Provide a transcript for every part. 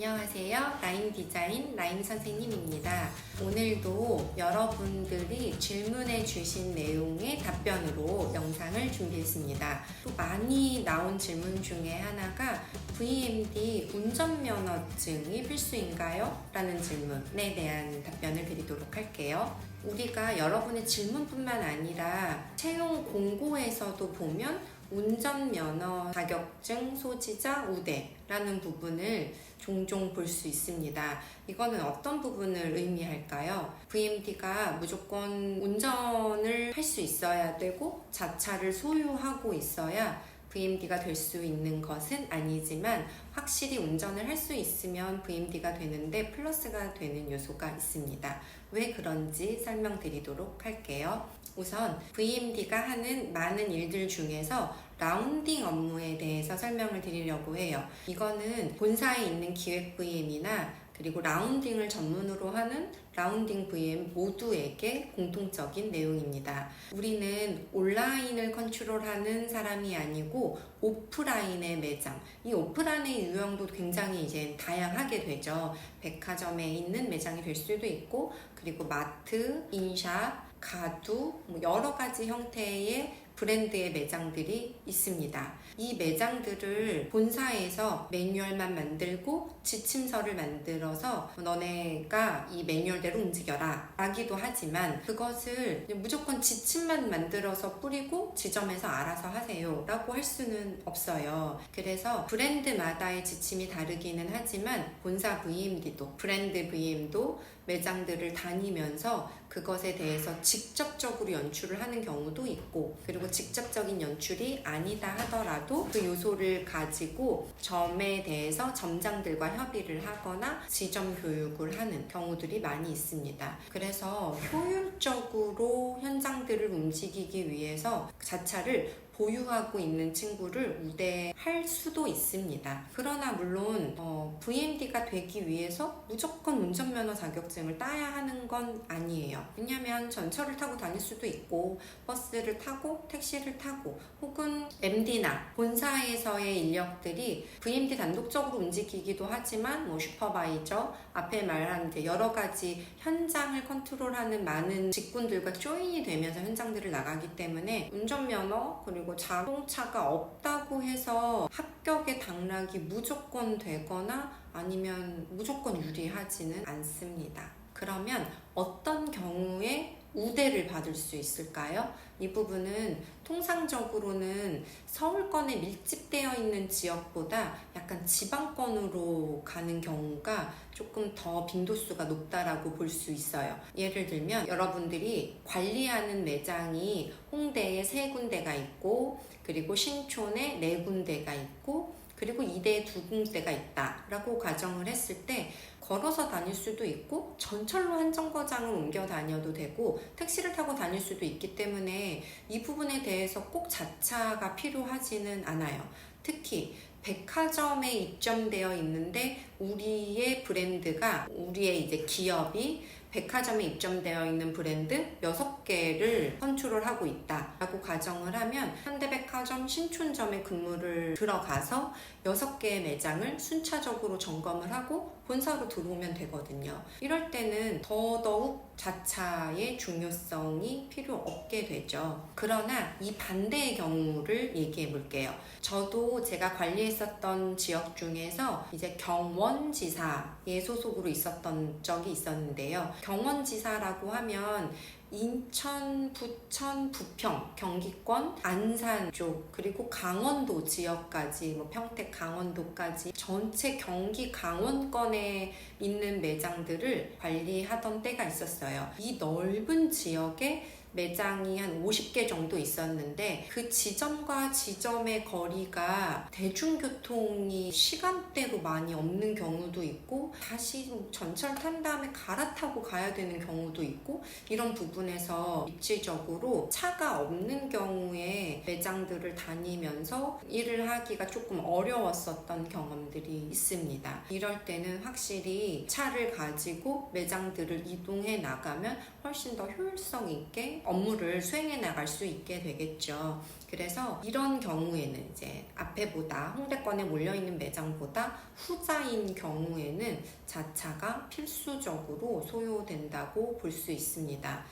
안녕하세요. 라임 디자인 라임 선생님입니다. 오늘도 여러분들이 질문해 주신 내용의 답변으로 영상을 준비했습니다. 또 많이 나온 질문 중에 하나가 VMD 운전면허증이 필수인가요? 라는 질문에 대한 답변을 드리도록 할게요. 우리가 여러분의 질문뿐만 아니라 채용 공고에서도 보면 운전면허 자격증 소지자 우대라는 부분을 종종 볼 수 있습니다. 이거는 어떤 부분을 의미할까요? VMD가 무조건 운전을 할 수 있어야 되고 자차를 소유하고 있어야 VMD가 될 수 있는 것은 아니지만 확실히 운전을 할 수 있으면 VMD가 되는데 플러스가 되는 요소가 있습니다. 왜 그런지 설명드리도록 할게요. 우선 VMD가 하는 많은 일들 중에서 라운딩 업무에 대해서 설명을 드리려고 해요. 이거는 본사에 있는 기획 VM이나 그리고 라운딩을 전문으로 하는 라운딩 VM 모두에게 공통적인 내용입니다. 우리는 온라인을 컨트롤하는 사람이 아니고 오프라인의 매장, 이 오프라인의 유형도 굉장히 이제 다양하게 되죠. 백화점에 있는 매장이 될 수도 있고, 그리고 마트, 인샵, 가두, 여러 가지 형태의 브랜드의 매장들이 있습니다. 이 매장들을 본사에서 매뉴얼만 만들고 지침서를 만들어서 너네가 이 매뉴얼대로 움직여라 라기도 하지만, 그것을 무조건 지침만 만들어서 뿌리고 지점에서 알아서 하세요 라고 할 수는 없어요. 그래서 브랜드마다의 지침이 다르기는 하지만 본사 VMD도 브랜드 VM도 매장들을 다니면서 그것에 대해서 직접적으로 연출을 하는 경우도 있고, 그리고 직접적인 연출이 아니다 하더라도 그 요소를 가지고 점에 대해서 점장들과 협의를 하거나 지점 교육을 하는 경우들이 많이 있습니다. 그래서 효율적으로 현장들을 움직이기 위해서 자차를 보유하고 있는 친구를 우대할 수도 있습니다. 그러나 물론 VMD가 되기 위해서 무조건 운전면허 자격증을 따야 하는 건 아니에요. 왜냐하면 전철을 타고 다닐 수도 있고, 버스를 타고 택시를 타고, 혹은 MD나 본사에서의 인력들이 VMD 단독적으로 움직이기도 하지만 슈퍼바이저, 앞에 말한 이제 여러 가지 현장을 컨트롤하는 많은 직군들과 조인이 되면서 현장들을 나가기 때문에 운전면허 그리고 자동차가 없다고 해서 합격의 당락이 무조건 되거나 아니면 무조건 유리하지는 않습니다. 그러면 어떤 경우에 우대를 받을 수 있을까요? 이 부분은 통상적으로는 서울권에 밀집되어 있는 지역보다 약간 지방권으로 가는 경우가 조금 더 빈도수가 높다라고 볼 수 있어요. 예를 들면 여러분들이 관리하는 매장이 홍대에 3군데가 있고, 그리고 신촌에 4군데가 있고, 그리고 이대에 2군데가 있다라고 가정을 했을 때 걸어서 다닐 수도 있고, 전철로 한 정거장을 옮겨 다녀도 되고, 택시를 타고 다닐 수도 있기 때문에 이 부분에 대해서 꼭 자차가 필요하지는 않아요. 특히 백화점에 입점되어 있는데 우리의 브랜드가, 우리의 이제 기업이 백화점에 입점되어 있는 브랜드 6개를 컨트롤하고 있다라고 가정을 하면 현대백화점 신촌점에 근무를 들어가서 6개의 매장을 순차적으로 점검을 하고 본사로 들어오면 되거든요. 이럴 때는 더더욱 자차의 중요성이 필요 없게 되죠. 그러나 이 반대의 경우를 얘기해 볼게요. 저도 제가 관리했었던 지역 중에서 이제 경원지사의 소속으로 있었던 적이 있었는데요. 경원지사라고 하면 인천, 부천, 부평, 경기권, 안산 쪽, 그리고 강원도 지역까지, 평택, 강원도까지 전체 경기 강원권에 있는 매장들을 관리하던 때가 있었어요. 이 넓은 지역에 매장이 한 50개 정도 있었는데, 그 지점과 지점의 거리가 대중교통이 시간대로 많이 없는 경우도 있고, 다시 전철 탄 다음에 갈아타고 가야 되는 경우도 있고, 이런 부분에서 입지적으로 차가 없는 경우에 매장들을 다니면서 일을 하기가 조금 어려웠었던 경험들이 있습니다. 이럴 때는 확실히 차를 가지고 매장들을 이동해 나가면 훨씬 더 효율성 있게 업무를 수행해 나갈 수 있게 되겠죠. 그래서 이런 경우에는 이제 앞에보다 홍대권에 몰려있는 매장보다 후자인 경우에는 자차가 필수적으로 소요된다고 볼 수 있습니다.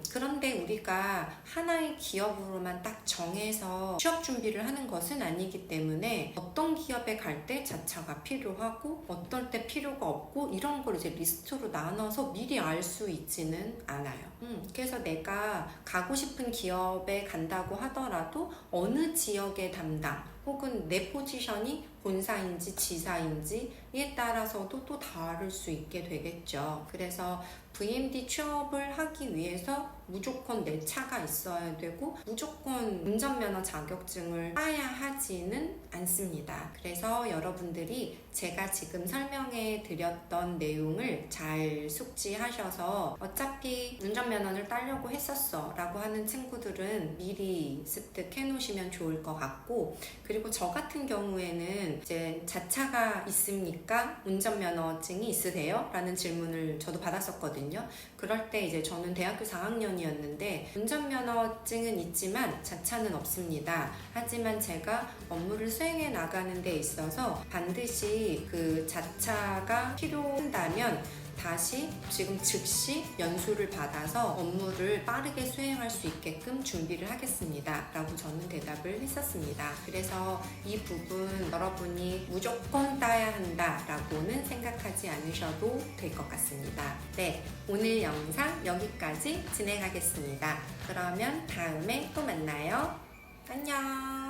그런데 우리가 하나의 기업으로만 딱 정해서 취업 준비를 하는 것은 아니기 때문에 어떤 기업에 갈 때 자차가 필요하고 어떨 때 필요가 없고 이런 걸 이제 리스트로 나눠서 미리 알 수 있지는 않아요. 그래서 내가 가고 싶은 기업에 간다고 하더라도 어느 지역의 담당 혹은 내 포지션이 본사인지 지사인지에 따라서도 또 다를 수 있게 되겠죠. 그래서 VMD 취업을 하기 위해서 무조건 내 차가 있어야 되고 무조건 운전면허 자격증을 따야 하지는 않습니다. 그래서 여러분들이 제가 지금 설명해 드렸던 내용을 잘 숙지하셔서 어차피 운전면허를 따려고 했었어 라고 하는 친구들은 미리 습득해 놓으시면 좋을 것 같고, 그리고 저 같은 경우에는 이제 자차가 있습니까? 운전면허증이 있으세요? 라는 질문을 저도 받았었거든요. 그럴 때 이제 저는 대학교 4학년이었는데 운전면허증은 있지만 자차는 없습니다. 하지만 제가 업무를 수행해 나가는 데 있어서 반드시 그 자차가 필요한다면 다시 지금 즉시 연수를 받아서 업무를 빠르게 수행할 수 있게끔 준비를 하겠습니다 라고 저는 대답을 했었습니다. 그래서 이 부분 여러분이 무조건 따야 한다 라고는 생각하지 않으셔도 될 것 같습니다. 네, 오늘 영상 여기까지 진행하겠습니다. 그러면 다음에 또 만나요. 안녕.